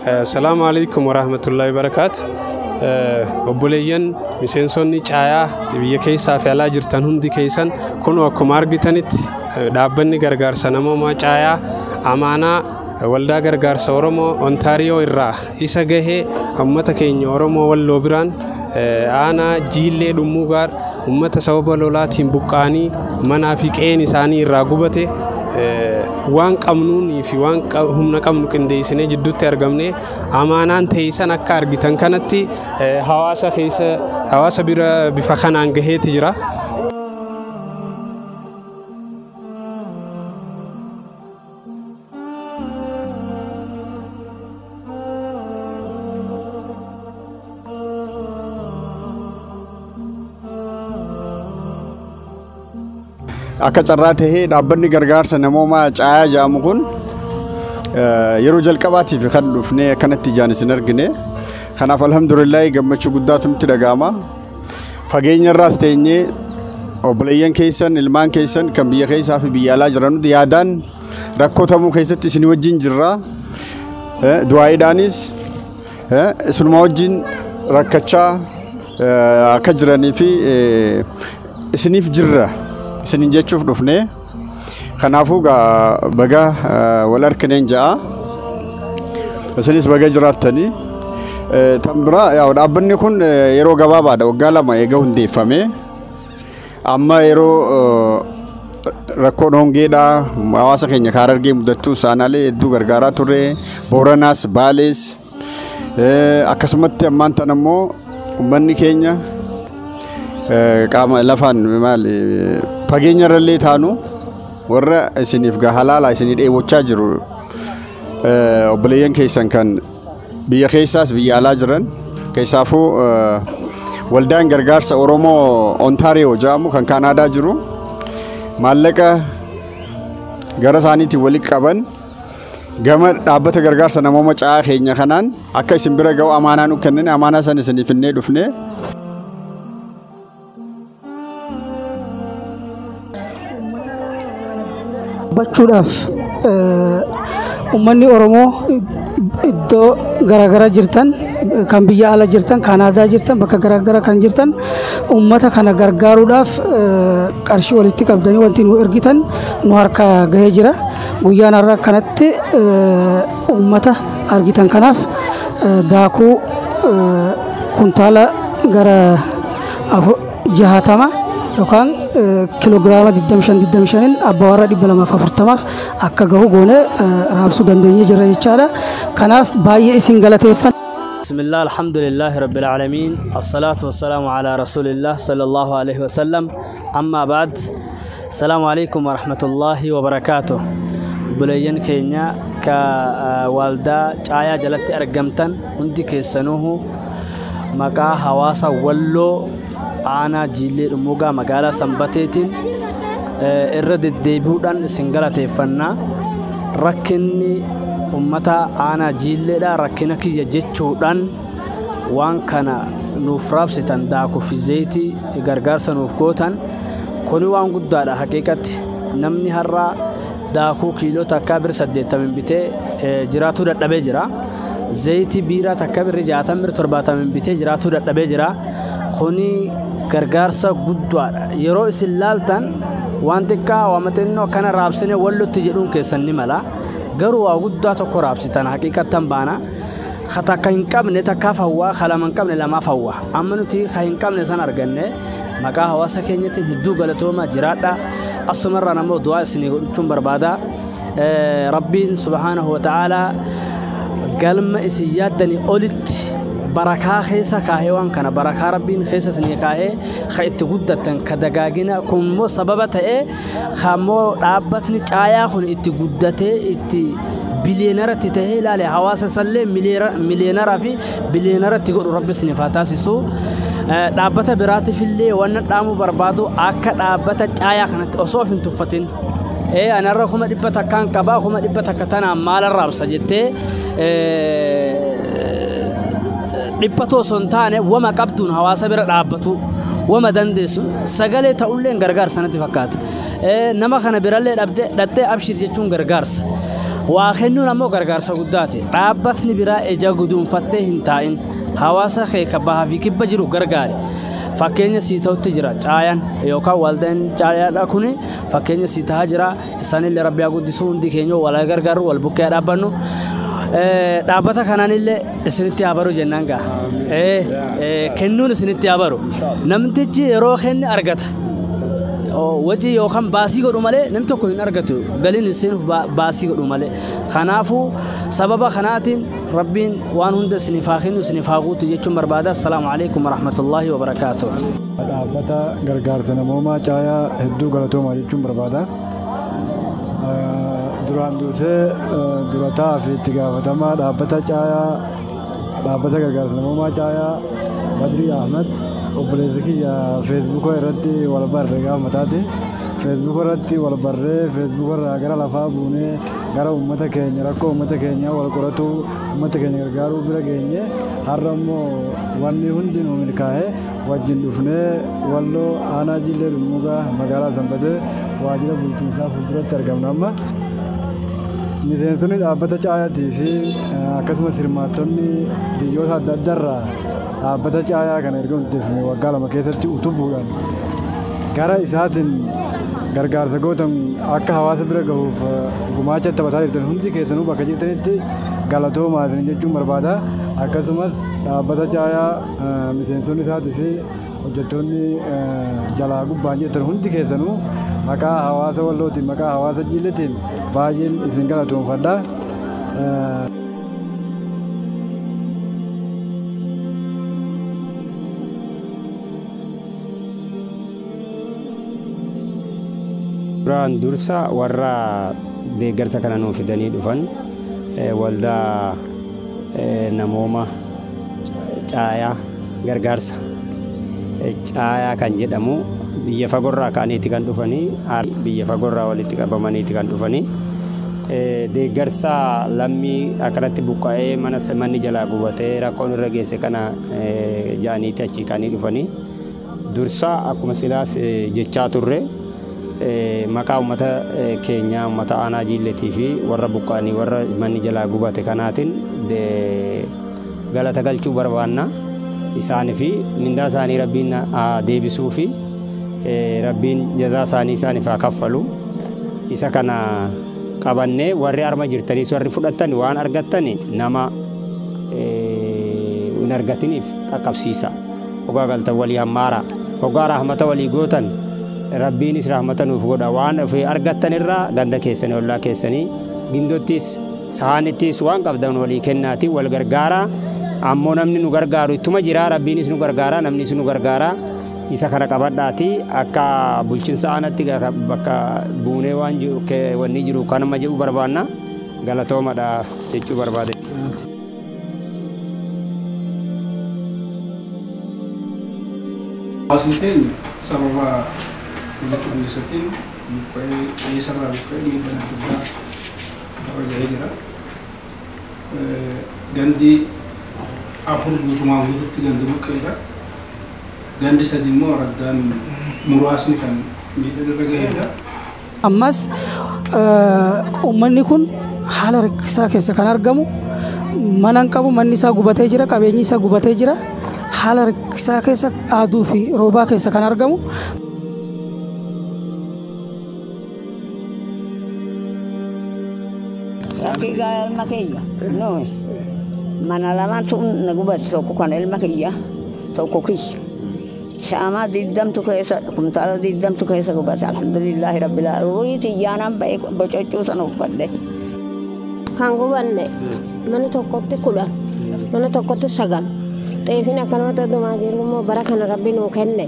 السلام عليكم ورحمة الله وبركاته. وبوليان مسنسوني چايا بيا كيسا فعلا جرتان هندي كيسان كونو كمار جتانيت دابني غرغار سنمو ما چايا أمانا والدا غرغار سورمو أونتاريو إرّا إسا جه أمتا كيني أورمو واللوبران أنا جيل دموغار أمتا سوبا لولاتين بقاني منافق إني ساني راغوبته وان قمنوني في وان هم نقمنو كنديسني جدو ترجمني أمانان تيسان أكار جتان كانتي حواسا خيسا حواسا بيرا بفخان عنجه تجرا akka carraate hee dhaabbanni gargaarsa namoomaa caayaa jaamu kun yeroo jalqabaatiif kan dhufnee kanatti ijaan isin argine kanaaf alhamdulillah gammachuu guddaatu nutti dhaga'ama fageenya irraas teenyee obboleeyyan keessan ilmaan keessan kan biyya keessaa fi biyya alaa jiran yaadaan rakkootamuu keessatti isin wajjin jirra du'aa'iidhaanis isinuma wajjin rakkachaa akka jiranii fi isiniif jirra سنين جتشوف دفنة خنافوجا بقى ولا أركنين جاء بسنيس بقى جرات تاني تمبرا يا ود أبني كون يرو جوابا ده وقالا ما يجون دي فمي أما يرو ركون هونجي دا مواسك إني كارر جيم دتو سانالي دو غرغارا توري بوراناس باليس أكسمت أمان تنمو أمني كينيا كام لفان مال fageenya irrallee taanu warra isiniif gahalala isinii dheewwachaa jiru obboleeyyan keessan kan biyya keessaas biyya alaa jiran keessaafuu waldaan gargaarsa Oromoo Ontario jaamu kan Kanaadaa jiru maallaqa gara isaaniitiin walitti qaban gama dhaabbata gargaarsa namooma caayaa keenya kanaan akka isin bira ga'u amaanaa nu kennine amaanaa san isiniif finnee dhufne bachuudhaaf ummanni Oromoo iddoo garaagara jirtan kan biyya ala jirtan Kanaadaa jirtan bakka garaagara kan jirtan ummata kana gargaaruudhaaf qarshii walitti qabdanii wanti nu ergitan nu harka gahee jira guyyaan har'a kanatti ummata argitan kanaaf daakuu kuntaala gara 60 yookaan kiloogiraama 25 abbawarra 240 akka gahu goone raabsuu dandeenye jira jechaadha kanaaf baay'ee isin galateeffan بسم الله الحمد لله رب العالمين الصلاة والسلام على رسول الله صلى الله عليه وسلم أما بعد السلام عليكم ورحمة الله وبركاته بلين كينيا كوالدا چايا جلت أرقمتن هندي كيسنوه مقا حواسا ولو أنا جيلي موجا مقالة سنبتين إرد الديبودان سنجلة فنا ركني أمتا أنا جيلي دا ركنك يجتشودان وان كان نفراب ستنداكو في زيتي غرغارسا نفكوتان كوني وان قد دا حقيقة نمني هرّا داكو كيلو تكابر سديتا من بيتي جراتو دا بيجرا زيتي بيرا تكابر رجاتا مر ترباتا من بيتي جراتو دا بيجرا كوني غرغارسا قدوار يرو اسلالتان وانتكا ومتنو كان رابسنه ولو تجدون كيسني ملا غرو غدا تو رابستان حقيقه تنبانا خطا كاين قبن تكافوا خلامن قبن لما فوا امنتي خاين قبن سن ارغنه مقا حواسا كينيتي هدو غلطوما جرادا اسمر نمو دعاء سني چون بربادا ربي سبحانه وتعالى قلم اسيادني اولت بركة خيسة كاهوان كنا بركة ربين خيسة سنيكاه خيت جودتن كدجاجنا كم سببته خامو رابطني عيا خن إتجودته إت بليونير تتهيل على حواس سلة مليونير في بليونير تقول رب سنفاتا سيسو رابطة براتي في اللي وانا تامو بربادو أكد رابطة عيا خنت أصوف انتفتين أنا رخوم دبته كان كبا خوم دبته كتنا مال الراب سجته دبته سنتانه وما قبضون حواس برابطو وما دندسو سجله تقولين غرغار سنة فكات نما خنا برالله دبته أبشر جتون غرغارس واخنون أمو غرغار سقوداتي عبثني برا إجا قدوم فتح هنتاين حواسا خيكا بها في كبا جرو غرغاري فكينيا سيتو تجرا جايان يوكا والدين جايان أكوني فكينيا سيتها جرا إساني اللي ربي أقول ديسون دي كينيو ولا غرغارو والبوكي رابانو dhaabata kananillee isinitti habaru jennaanga kennuun isinitti habaru namtichi yeroo kenni argata wajji yookaan baasii godhu malee namni tokko hin argatu galiin isin baasii godhu malee kanaafu sababa kanaatiin rabbiin waan hunda isiniif haa kennu isiniif haa guutu jechuun barbaada. Assalaamu alaykum warahmatullaahi wabarakaatuh. Dhaabbata gargaarsa namoomaa caayaa hedduu galatoomaa jechuun barbaada. duraan dursee durataa fi itti gaafatamaa dhaabbata gargaarsa namoomaa caayaa Badrii Ahmed obboleessi kiyya feesbuukii irratti wal barre gaafa mataati feesbuukii irratti wal barree feesbuukii irraa gara lafaa buunee gara uummata keenya rakkoo uummata keenya wal qoratu uummata keenya gargaaruu bira geenye har'a immoo wanni hundi nu milkaa'ee wajjin dhufnee walloo aanaa jillee dhummuugaa magaalaa Sanbatee waajjira bulchiinsaa fuulduratti argamna amma. Miseensonni dhaabbata caayaatii fi akkasumas hirmaattonni biyyoota adda addaarraa dhaabbata caayaa kana erga hundeeffame waggaa 2 keessatti utubuudhaan gara isaatiin gargaarsa gootan akka hawaasa bira gahuuf gumaacha taphataa jirtan hundi keessanuu bakka jirtanitti galatoomaa jechuun barbaada. Akkasumas dhaabbata caayaa miseensonni isaatii fi hojjettoonni jalaa gubbaan jirtan hundi keessanuu maqaa hawaasa wallootiin maqaa hawaasa jilleetiin baay'een isin galatoomfadha. Duraan dursa warra deeggarsa kana nuuf fidanii dhufan waldaa namooma caayaa gargaarsa caayaa kan jedhamu biyya fagoorraa ka'aniiti kan dhufanii biyya fagoorraa walitti qabamaniiti kan dhufanii deeggarsa lammii akkanatti buqqa'ee manni jalaa gubatee rakkoon irra geesse kana jaaniiti achi ka'anii dhufanii dursa akkuma silaas jechaa turre maqaa uummata keenya uummata aanaa jilleetii fi warra buqqa'anii warra manni jalaa gubate kanaatiin galata galchuu barbaanna isaanii fi mindaa isaanii rabbiin deebisuu fi rabbiin jazaa isaanii isaaniif haa kaffalu isa kana qabannee warri arma jirtanii warri fudhattan waan argattan nama hin argatiniif qaqqabsiisa ogaa galtan walii hammaara ogaa rahmata walii gootan rabbiinis rahmata nuuf godha waan ofii argattan irraa ganda keessanii ollaa keessanii gindottis sahanittis waan qabdan walii kennaati wal gargaara ammoo namni nu gargaaru ittuma jira rabbiinis nu gargaara namnis nu gargaara isa kana qabadhaati akka bulchiinsa aanatti bakka buunee waan wanni jiru kanuma jedhu barbaanna galatoomadha jechuu barbaade. Asliin sababa walitti bu'iinsatiin eessarraa buqqa'ee miidhana guddaa kabajaa jira. Gandi afur guutumaan guututti gandi buqqa'eedha. Gandi sadi immoo raddaan muraasni kan miidhagarra gaheedha. Ammas uummanni kun haala rakkisaa keessa kan argamu mana hin qabu manni isaa gubatee jira qabeenyi isaa gubatee jira haala rakkisaa keessa aduu fi roobaa keessa kan argamu. Rakiga ilma kiyya no mana lamaan sun nagubat tokko kan ilma kiyya tokko kiyya shama diddamtu keessa kumtaala diddamtu keessa gubat alhamdulillahi rabbil alamin tiyyaanaan ba'e bococcuu san uffadhe kan gubanne mana tokkotti 10 mana tokkotti 9 xeefina kanota dhumaa jiru immoo bara kana rabbi nuu kenne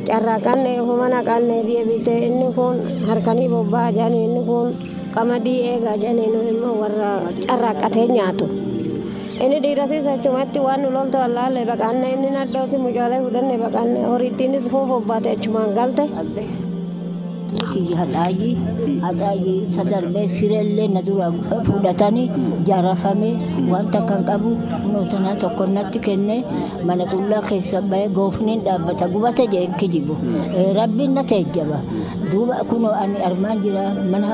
carraaqanne humana qanne deebite inni kun harkanii bobbaa jaani inni kun qamadii eegaa jaaniin immoo warra carraaqatee nyaatu. Ini dhiiratis achumatti waan nu lolta wallaalee baqanne inni naddaati mucaalee fudhanne baqanne horiittiinis fuuf bobbaate achumaan galte. kiyya hadhaayi sadarlee sirellee na dura fudhatanii jaarafame wanta kan qabu kunootana tokko natti kenne mana qullaa keessa bahee goofniin dhaabbata gubata jeen kijibu rabbiin na teejjaba duuba kunoo ani armaan jira mana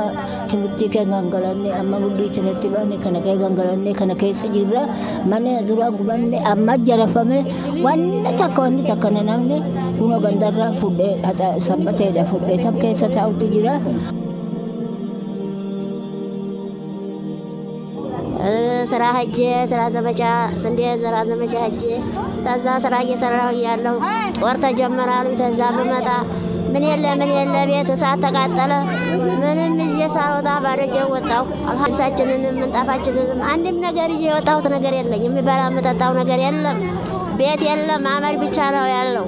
timirtii kee gangalanne amma bulii tiratti baane kana kee gangalanne kana keessa jirra mana dura gubanne amma jaarafame wanni takka namne kunoo gandarra fudhee sabbateedha fudhee tam keessa taa'utu jira. ስራ ሄጄ ስራ ዘመቻ ስንዴ ስራ ዘመቻ ሄጄ ተዛ ስራ እየሰራሁ እያለሁ ጦር ተጀመረ አሉ። ተዛ በመጣ ምን የለ ቤት እሳት ተቃጠለ። ምንም ይዤ ሳልወጣ ባዶ እጄን ወጣሁ። ልብሳችንንም ምንጣፋችንንም አንድም ነገር ይዤ የወጣሁት ነገር የለኝም። የሚበላ የምጠጣው ነገር የለም። ቤት የለም። አመድ ብቻ ነው ያለው።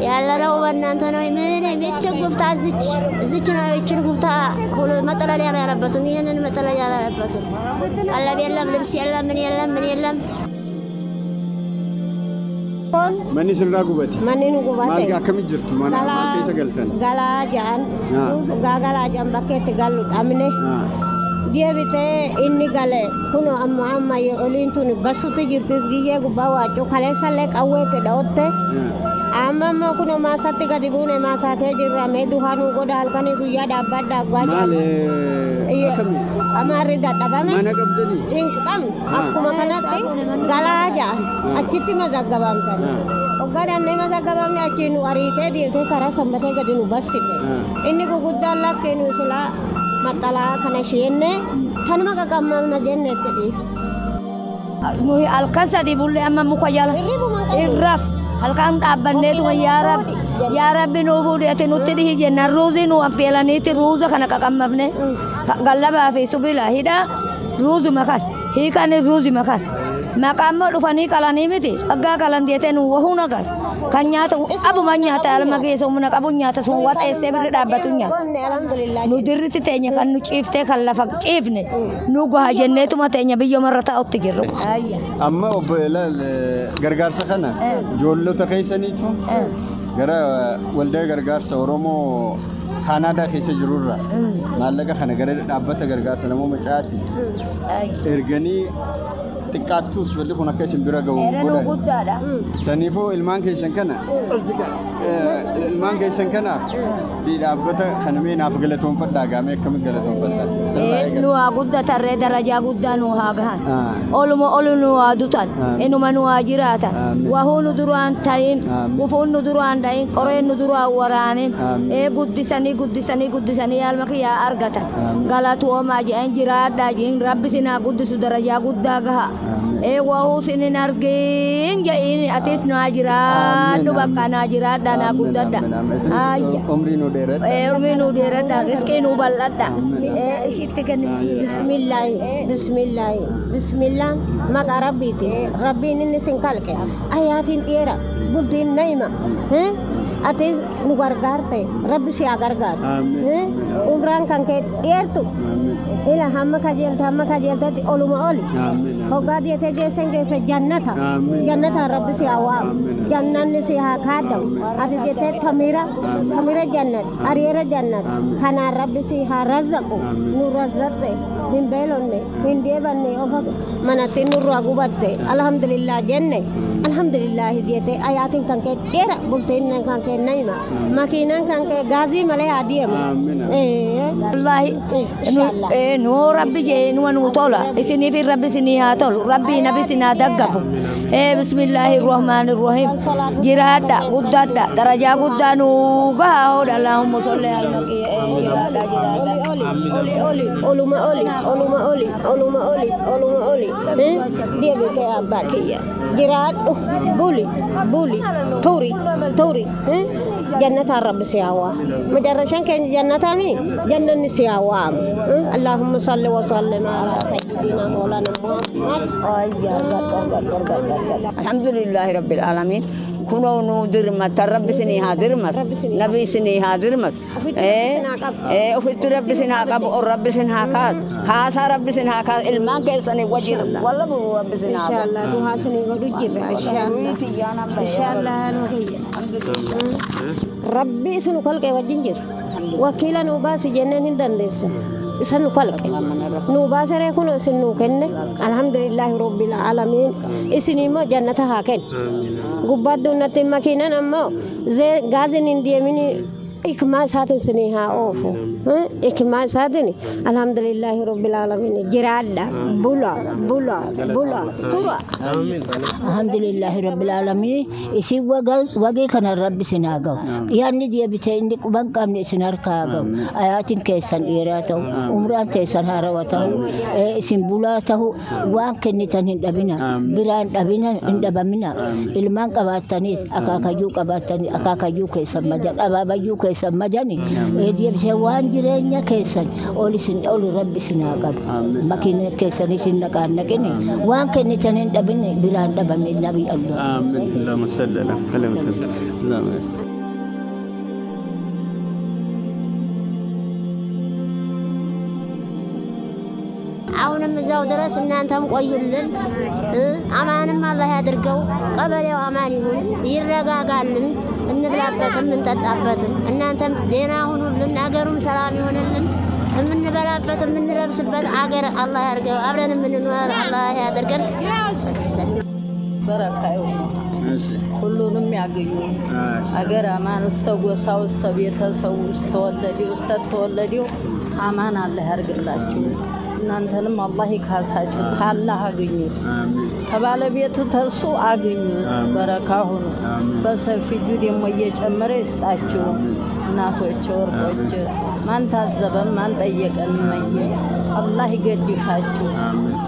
ያለነው በእናንተ ነው። ምን የሚቸግ ጉፍታ እዚች ነው። ይችን ጉፍታ ሁሉ መጠለያ ነው ያለበሱን። ይህንን መጠለያ ነው ያለበሱን። ቀለብ የለም፣ ልብስ የለም፣ ምን የለም። Manni sirraa gubate. Manni nu gubate. Maal akkamii jirtu mana maal keessa galtan? Galaa ja'an. Galaa ja'an bakkeetti gallu dhabne. Deebitee inni gale kuno amma oliin tun basutti jirtis giyyee gubbaa waacuu kaleessallee qawweetti dha'otte. Amma kuno maasatti gadi buune maasaatee jirra mee duhaanuu goda halkanii guyyaa dhaabbadda gwaaja. Maal akkamii? Amaarri dadhabame. Mana qabdanii? Hin qabne akkuma kanatti galaa ja'an achitti mazaggabamtan. Oggaadhaan nama zaggabamne achiin nu ariitee deemtee karaa sanbatee gadi nu bassite. Inni guguddaan lakkee nu silaa maxxalaa kana sheenne kanuma qaqammamna jenne itti dhiif. Nuyi halkan sadii bullee amma muka jala irraaf halkan dhaabbanneetuma yaa rabbi nuu fuudhete nutti dhihi jenna ruuzii nu affeelaniiti ruuza kana qaqammafne gallabaa fi subila hidhaa ruuzuma kan hiikani ruuzuma kan maqaammoo dhufanii qalanii miti aggaa qalan deetee nu wahuu nagar kan nyaata abuma nyaata alma keessa humna qabu nyaata sun waxeessee birri dhaabbatu nyaata nu dirritti teenya kan nu ciiftee kan lafa ciifne nu goha jenneetuma teenya biyyomarra taa'utti jirru. Amma obbo gargaarsa kana ijoollota keessaniitu gara waldaa gargaarsa Oromoo Kaanaadaa keessa jirurra maallaqa kana gara dhaabbata gargaarsa namoota caati erganii xiqqaattus walli kun akka isin bira ga'u godhan. Saniifuu ilmaan keessan kanaaf fi dhaabbata kana mee naaf galatoonfadhaa gaamee akkamitti galatoonfadhaa? Nu haa guddatarree darajaa guddaa nu haa gahan. Oluma olu nu haa dutan. Inuma nu haa jiraatan. Wahuu nu duraan ta'in. Gufuun nu duraan ta'in. Qoreen nu duraan waraanin. Guddisanii yaalma kiyyaa argatan. Galatoomaa jedhan jiraadhaa jedhin rabbi sinaa guddisu darajaa guddaa gaha. Wahuu sinin argin jedhin atis nu haa jiraadhu bakka naa jiraadhaa naa guddadha. Umrii nu dheeradha. Umrii nu dheeradha. Riskii nu bal'adha. Ishitti kenni. Bismillah maqaa rabbiiti. Rabbiin inni sin kalqe ayaatiin dheera bultiin naima. Ati nu gargaarte rabbi si haa gargaaru. Umraan kan kee dheertu ila hamma kajeeltatti oluma oli. Hoggaa dietee geessa jannata rabbi si haa waamu. Jannanni si haa kaadamu. Ati jettee tamira jannat ariira jannat kanaan rabbi si haa razzaqu nu razzaqte hin beelonne hin deebanne ofa manatti nurraa gubatte alhamdulillah jenne alhamdulillah dietee ayaatiin kan kee dheera bultiin kan kee naima makiinaan kan kee gaazii malee haa deemu. Wallahi nu rabbi jee nu tola isiniif rabbi isinii haa tolu rabbi nabi sinaa daggafu. Bismillahir rahmanir rahim jiraadha guddadha darajaa guddaa nu gaha hoodha Allahumma salli ala jiraadha oluma oli deebitee abbaa kiyya jiraadhu buli turi jannataan rabbi si haa waamu majarrashaan keenya jannataami jannanni si haa waamu. Allahumma salli wa sallim ala sayyidina maulana Muhammad. Alhamdulillahi rabbil alamin. Kunoo nu dirmat rabbi sinii haa dirmat nabi sinii haa dirmat ofitti rabbi sin haa qabu rabbi sin haa kaasaa rabbi sin haa kaasa ilmaan keessanii wajjin walla buru rabbi sin haa inshallah duhaa sinii godhu jirra inshallah ربي سنو كلك وجنجر وكيلا نوباس جنن هندندس سنو كلك نوباس ريكون سنو كن الحمد لله رب العالمين اسني ما جنتها كن قبض نتي مكينا أما زي غازن اندي مني إكمال ساتن سنيها أوفو إكمال ساتني الحمد لله رب العالمين جرادا بولا بولا بولا ترى الحمد لله رب العالمين إسي وجه كان الرب سناجو يعني دي بتشينك بنك أمن سناركاجو آياتين كيسان إيراتو عمران كيسان هارواتو اسم بولاته وان كنيتان هندبنا بران دبنا هندبمنا إلمان كبارتنيس أكاكاجو كبارتني أكاكاجو كيسان مجان أباباجو كيسان مجاني دي بتشوان جرينيا كيسان أولي رب سناجو ماكينة كيسان سنكان نكني وان كنيتان هندبنا بران دبنا النبي الله آمين اللهم صل على محمد አሁንም እዛው ድረስ እናንተም ቆዩልን አማንም አላህ ያድርገው ቀበሌው አማን ይሁን ይረጋጋልን እንብላበትም እንጠጣበትም እናንተም ዜና ሁኑልን አገሩም ሰላም ይሆንልን የምንበላበት የምንለብስበት አገር አላህ ያርገው አብረን የምንኖር አላህ ያድርገን በረካዩ ሁሉንም ያገኙ አገር አማን እስተጎሳው እስተቤተሰቡ እስተወለዲው እስተተወለዲው አማን አላህ ያርግላችሁ እናንተንም አላህ ይካሳችሁ ታላህ አገኙት ተባለቤቱ ተሱ አገኙት በረካ ሁኑ በሰፊ ጁድ የሞየጨመረ ይስጣችሁ እናቶች ወርቆች ማን ታዘበን ማን ጠየቀን መየ አላህ ይገድፋችሁ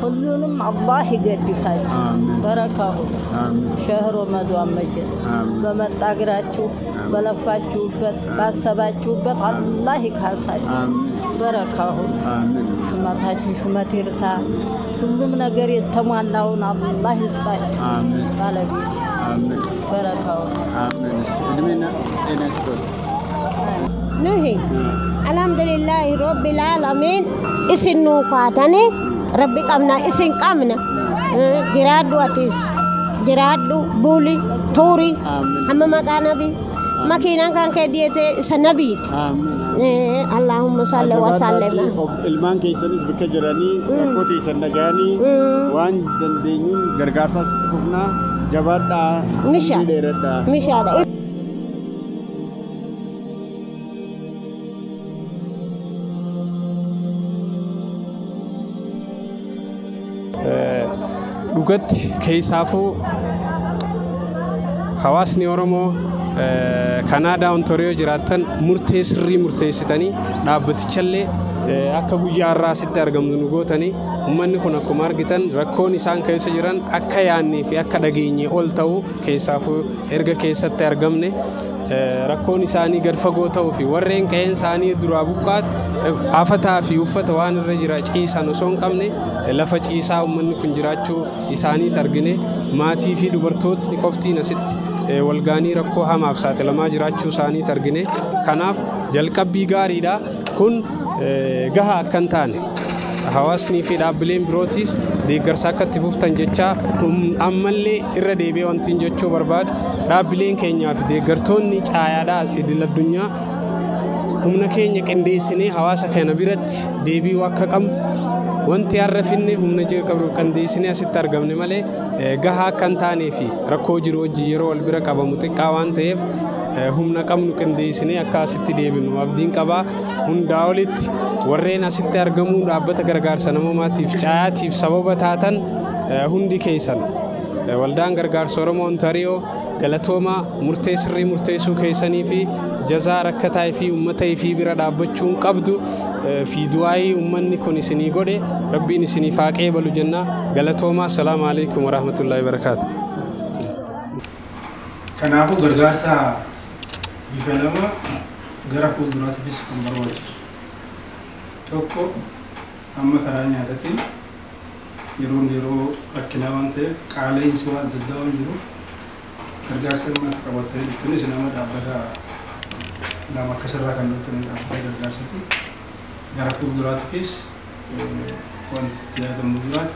ሁሉንም አላህ ይገድፋችሁ በረካ ሁኑ ሸህር ረመዳን መጀ በመጣግራችሁ በለፋችሁበት ባሰባችሁበት አላህ ይካሳችሁ በረካ ሁኑ ሹመታችሁ ሹመት ይርታ ሁሉም ነገር የተሟላውን አላህ ይስጣችሁ ባለቤት አሜን በረካው አሜን እድሜና ጤና ይስጥልኝ نهي الحمد لله رب العالمين اسنو قاتني ربي قمنا اسن قمنا جراد واتيس جراد بولي توري هم مكان نبي مكينا كان كديته سنبيت اللهم صل وسلم المان كيسنس بكجراني كوتي سنغاني وان دندينون غرغارسا ستفنا جبادا مشا dhugatti keessaafuu hawaasni Oromoo Kanaadaa Ontario jiraatan murtee sirrii murteessitanii dhaabbatichallee akka guyyaa har'aasitti argamnu nu gootanii uummanni kun akkuma argitan rakkoon isaan keessa jiran akka yaannee fi akka dhageenye ol ta'u keessaafuu erga keessatti argamne rakkoon isaanii gad fagoo ta'uu fi warreen qe'een isaanii duraa buqqaat afataa fi uffata waan irra jira ciisan osoo hin qabne lafa ciisaa uummanni kun jiraachuu isaanii argine maatii fi dubartootni qoftiin asitti walgaanii rakkoo hamaaf saaxilamaa jiraachuu isaanii argine kanaaf jalqabbii gaariidha kun gahaa akka hin taane hawaasni fi dhaabbileen birootis deeggarsa akka itti fuftan jecha ammallee irra deebi'ee wanti jechuu barbaadu dhaabbileen keenyaa fi deeggartoonni caayaadhaa idil addunyaa humna keenya qindeessinee hawaasa keenya biratti deebi'uu akka qabnu wanti har'a finne humna jirqabru qindeessinee asitti argamne malee gahaa akka hin taanee fi rakkoo jiru wajjin yeroo wal bira qabamu xiqqaa waan ta'eef humna qabnu qindeessinee akka asitti deebinu abdiin qabaa hundaa olitti warreen asitti argamuu dhaabbata gargaarsa namoomaatiif caayaatiif sababa taatan hundi keessan waldaan gargaarsa Oromoo Ontario galatooma murtee sirrii murteessuu keessanii fi jazaa rakkataa fi uummataa fi bira dhaabbachuun qabdu fi du'aa'ii uummanni kun isinii godhe rabbiin isinii faaqee balu jenna galatooma assalaamu alaykum wa rahmatullahi wa barakaatuh. Kanaafuu gargaarsa bifa lama gara fuulduraattis kan barbaachisu tokko amma karaa nyaataatiin yeroo rakkinaa waan ta'eef qaala'insi waan adda addaa waan jiruuf gargaarsa uummata qabatanii dhuftanis nama dhaabbata lama akkasirraa kan dhuftan dhaabbata gargaarsati gara fuulduraattis wanti itti yaadamu jiraatu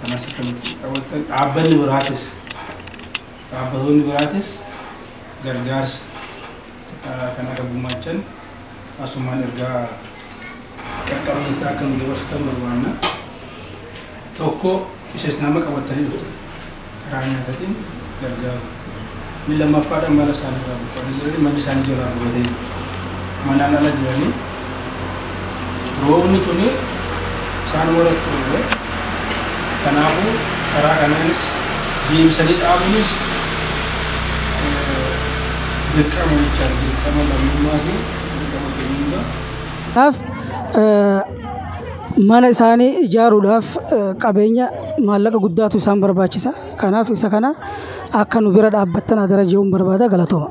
kanas kan qabatan dhaabbatoonni biraatis gargaarsa kana gummaachan asumaan ergaa qaqqabinsaa kan dabarsitan barbaanna. Tokko ishees nama qabatanii dhuftan karaa nyaatatiin gargaaru. Inni lammaffaadhaan mala isaanii irraa buqqa'anii jiranii manni isaanii jalaa bu'atee manaan ala jiranii roobni kuni isaan walatti dhufe. Kanaafuu karaa kanaanis deemsanii dhaabuunis dirqama jechaadha. Dirqama lammummaa fi dirqama keenyummaa. Kanaaf mana isaanii ijaaruudhaaf qabeenya maallaqa guddaatu isaan barbaachisa. Kanaaf isa kana akka nu bira dhaabbattan adara jechuun barbaada. Galatooma.